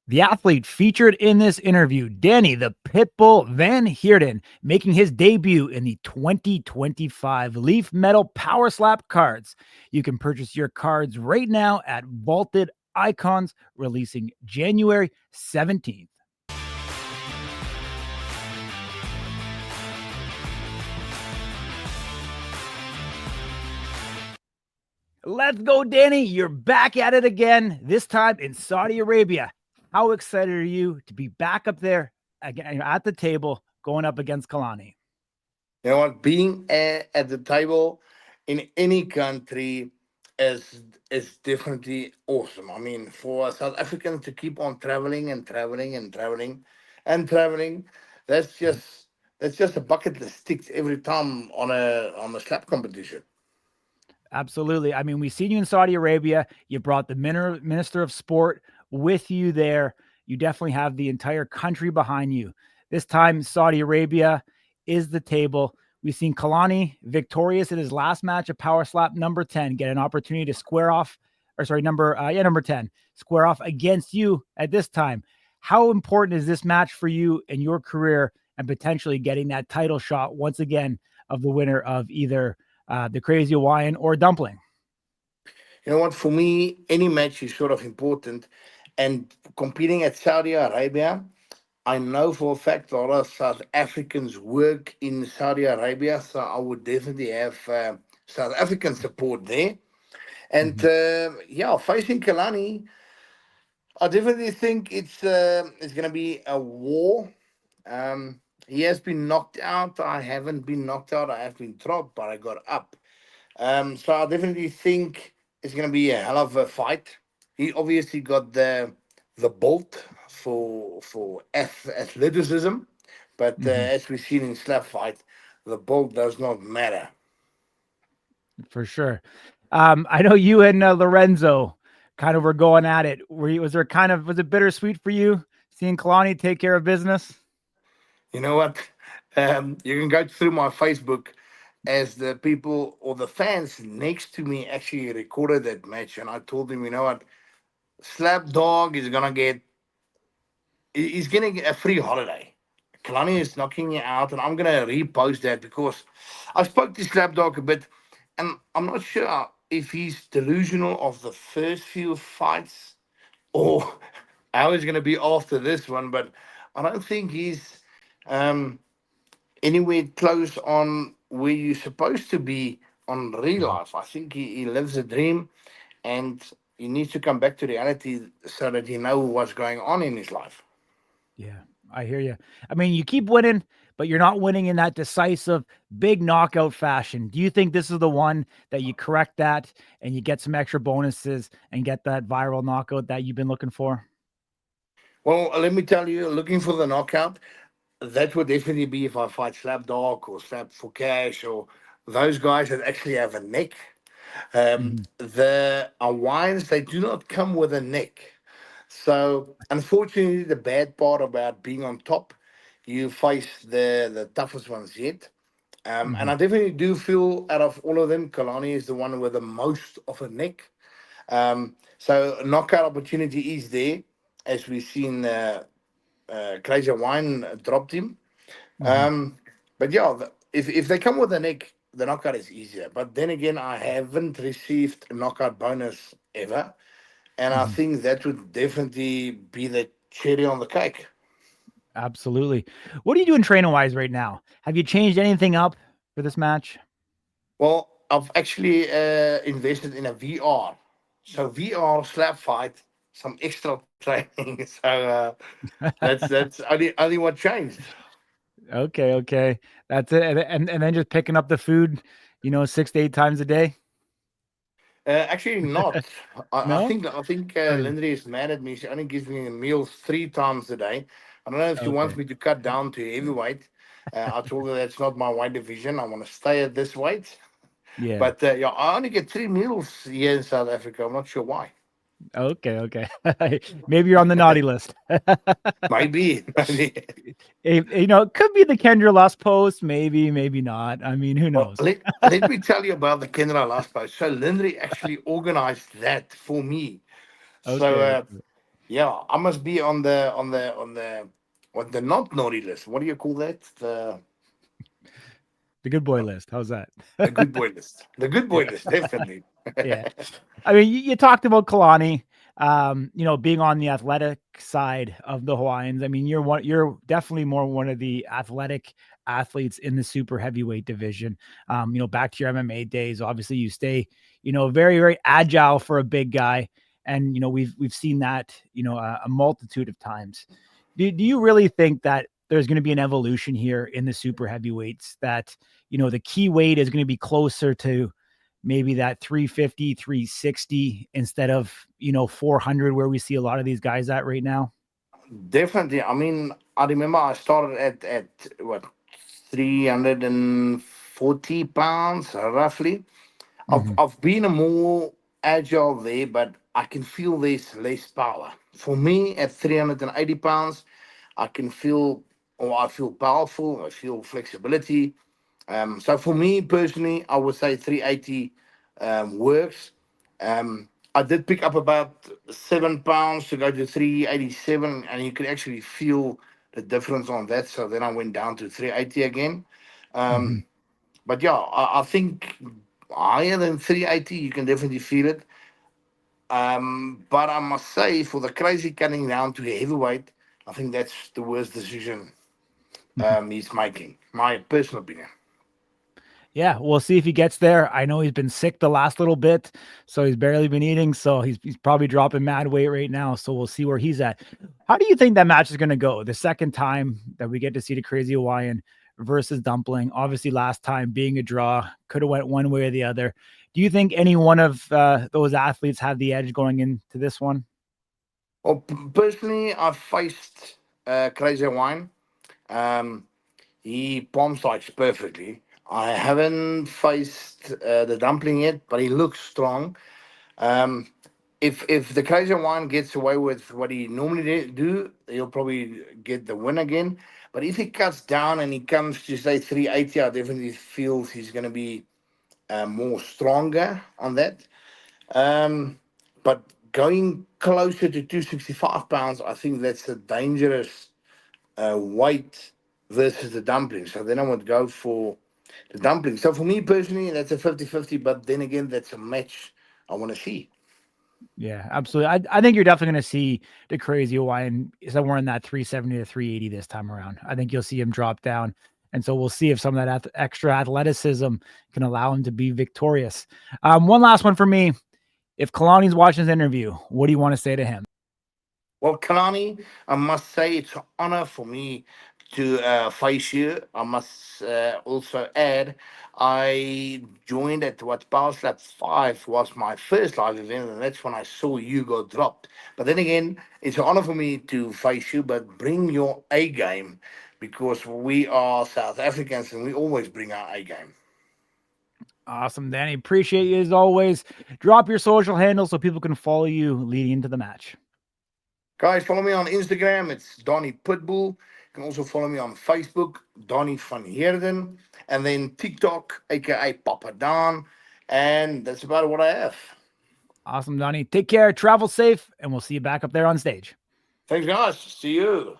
The athlete featured in this interview, Danie the Pitbull Van Heerden, making his debut in the 2025 Leaf Metal Power Slap cards. You can purchase your cards right now at Vaulted Icons, releasing January 17th. Let's go, Danie. You're back at it again, this time in Saudi Arabia. How excited are you to be back up there again at the table going up against Kalani? You know what? Being at the table in any country is definitely awesome. I mean, for South Africans to keep on traveling and traveling and traveling and traveling, that's just that's just a bucket list ticked every time on a slap competition. Absolutely. I mean, we've seen you in Saudi Arabia. You brought the minister of sport with you there. You definitely have the entire country behind you. This time, Saudi Arabia is the table. We've seen Kalani victorious in his last match of Power Slap number 10, get an opportunity to square off, or sorry, number 10, square off against you at this time. How important is this match for you and your career and potentially getting that title shot once again of the winner of either the Crazy Hawaiian or Dumpling? You know what? For me, any match is sort of important, and competing at Saudi Arabia, I know for a fact a lot of South Africans work in Saudi Arabia, so I would definitely have South African support there. And Mhm. yeah, facing Kalani, I definitely think it's going to be a war. He has been knocked out. I haven't been knocked out. I have been dropped, but I got up. So I definitely think it's going to be a hell of a fight. He obviously got the bolt for athleticism, but Mhm. as we've seen in slap fight, the bolt does not matter. For sure. I know you and Lorenzo kind of were going at it. Was it bittersweet for you seeing Kalani take care of business? You know what? You can go through my Facebook as the people or the fans next to me actually recorded that match, and I told them, you know what? Slap Dog is gonna get he's getting a free holiday. Kalani is knocking you out, and I'm gonna repost that because I spoke to Slapdog a bit, and I'm not sure if he's delusional of the first few fights or how he's gonna be after this one, but I don't think he's um, anywhere close on where you're supposed to be on real Mhm. life. I think he lives a dream, and he needs to come back to reality so that he know what's going on in his life. Yeah, I hear you. I mean, you keep winning, but you're not winning in that decisive, big knockout fashion. Do you think this is the one that you correct that and you get some extra bonuses and get that viral knockout that you've been looking for? Well, let me tell you, looking for the knockout, that would definitely be if I fight Slap Dog or Slap for Cash or those guys that actually have a neck. Mhm. The Hawaiians, they do not come with a neck. So, unfortunately, the bad part about being on top, you face the toughest ones yet. And I Mhm. definitely do feel out of all of them, Kalani is the one with the most of a neck. So, knockout opportunity is there, as we've seen Crazy Hawaiian dropped him. Mhm. Um, but yeah, if they come with a neck, the knockout is easier. But then again, I haven't received a knockout bonus ever, and I Mhm. think that would definitely be the cherry on the cake. Absolutely. What are you doing training wise right now? Have you changed anything up for this match? Well, I've actually invested in a VR, so VR slap fight, some extra training. So that's only what changed. Okay, okay. That's it. And then just picking up the food, 6 to 8 times a day? Actually, not. I No? think Or Lindsay is mad at me. She only gives me meals 3 times a day. I don't know if she wants okay. me to cut down to heavyweight. I told her that's not my weight division. I want to stay at this weight. Yeah. But yeah, I only get 3 meals here in South Africa. I'm not sure why. Okay, okay. Maybe you're on the naughty list. Maybe. It could be the Kendra Lust post, maybe, maybe not. I mean, who Well, knows? let me tell you about the Kendra last post. So Lindsay actually organized that for me. So Okay, okay. Yeah, I must be on the not naughty list. What do you call that? The good boy list. How's that? The good boy list. The good boy Yeah. list, definitely. Yeah. I mean, you talked about Kalani, being on the athletic side of the Hawaiians. I mean, you're definitely more one of the athletic athletes in the super heavyweight division. Back to your MMA days, obviously you stay, very, very agile for a big guy. And we've seen that, a multitude of times. Do you really think that there's going to be an evolution here in the super heavyweights that, the key weight is going to be closer to maybe that 350, 360 instead of, 400 where we see a lot of these guys at right now? Definitely. I mean, I remember I started at what 340 pounds roughly. I've Mhm. I've been a more agile there, but I can feel there's less power. For me, at 380 pounds, I can feel, or I feel powerful. I feel flexibility. So for me personally, I would say 380 works. I did pick up about 7 pounds to go to 387, and you could actually feel the difference on that. So then I went down to 380 again. Mhm. But yeah, I think higher than 380, you can definitely feel it. But I must say, for the crazy cutting down to heavyweight, I think that's the worst decision he's making. My personal opinion. Yeah, we'll see if he gets there. I know he's been sick the last little bit, so he's barely been eating. So he's probably dropping mad weight right now. So we'll see where he's at. How do you think that match is going to go? The second time that we get to see the Crazy Hawaiian versus Dumpling. Obviously, last time being a draw, could have went one way or the other. Do you think any one of those athletes have the edge going into this one? Well, personally, I've faced Crazy Hawaiian. Um, he palm strikes perfectly. I haven't faced the dumpling yet, but he looks strong. Um, if the Crazy One gets away with what he normally do, he'll probably get the win again. But if he cuts down and he comes to say 380, I definitely feel he's going to be more stronger on that. Um, but going closer to 265 pounds, I think that's a dangerous weight versus the dumpling. So then I would go for the dumpling. So for me personally, that's a 50-50. But then again, that's a match I want to see. Yeah, absolutely. I think you're definitely going to see the Crazy Hawaiian somewhere in that 370 to 380 this time around. I think you'll see him drop down. And so we'll see if some of that extra athleticism can allow him to be victorious. One last one for me. If Kalani's watching this interview, what do you want to say to him? Well, Kalani, I must say it's an honor for me to face you. I must also add, I joined at what Power Slap 5 was my first live event, and that's when I saw you go dropped. But then again, it's an honor for me to face you, but bring your A game because we are South Africans and we always bring our A game. Awesome, Danny. Appreciate you as always. Drop your social handle so people can follow you leading into the match. Guys, follow me on Instagram. It's Danie Pitbull. You can also follow me on Facebook, Danie Van Heerden. And then TikTok, aka Papa Don. And that's about what I have. Awesome, Danny. Take care, travel safe, and we'll see you back up there on stage. Thanks, guys. See you.